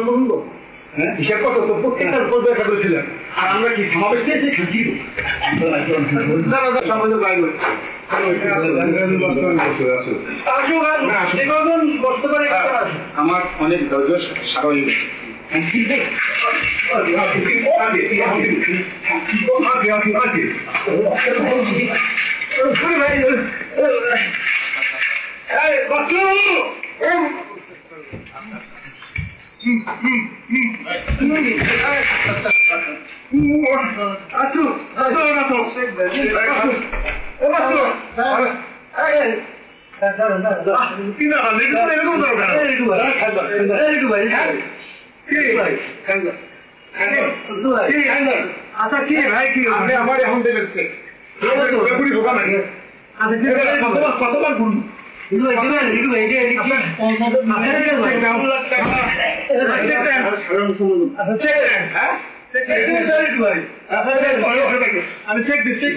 পছন্দ হিসাব কত তো প্রত্যেকটা পর্যায়ে একটা করেছিলেন আর আমরা কি সমাবেশ চেয়েছি কি আমার অনেক ধৈর্য সারা হয়ে গেছে আচ্ছা কি ভাই কি আপনি আমার এখন দেখছে কতবার বলুন আমি চেক দিচ্ছি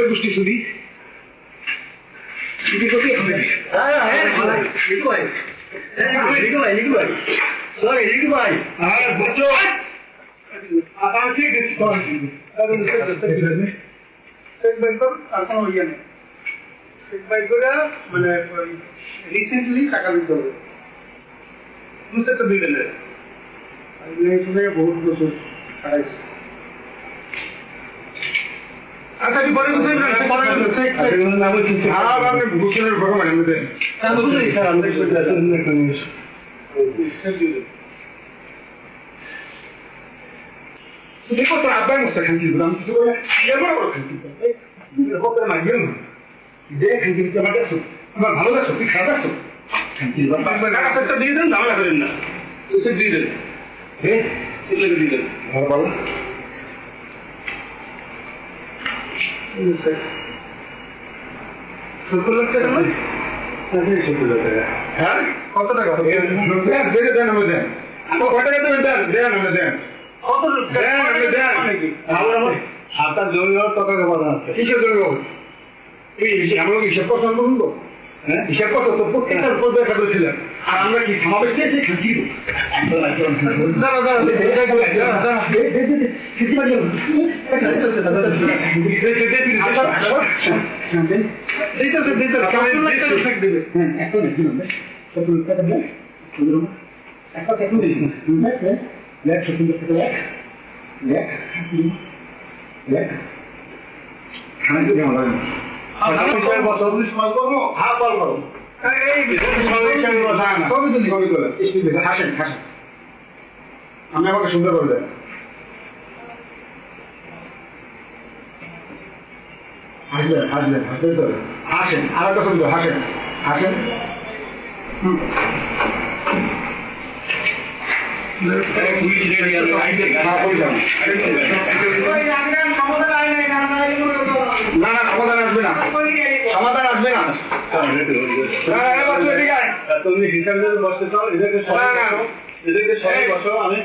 গোষ্ঠী শুধু মানে রিসেন্টলি টাকা দিতে হবে বহুত বছর খাইছে আচ্ছা কি পরে দেখো তো আব্বাই মুস্তা খান কিন্তু আমি কিছু বলে আমার ভালো লাগছো তুই খারাপ লাগছো টাকা দিয়ে দেন ঝামেলা করেন না সে দিয়ে দেন হ্যাঁ সেগুলোকে দিয়ে দেন ভালো ভালো কত টাকা দেন আপনার জমি টাকা জমা আছে কিসের জমি আমরা হিসাব পছন্দ শুনবো হিসাব কত তো প্রত্যেকটা পর্যায়ে একটা করেছিলেন আর আমরা কি সমাবেশ চেয়েছি কি আমি আমাকে সুন্দর করে দেন হাসবেন হাসবেন হাসবেন তো হাসেন আর একটা সুন্দর হাসেন হাসেন না না সমাধান আসবে না সমাধান আসবে না তুমি হিসাব বসতে চাও এদেরকে সবাই বসো আমি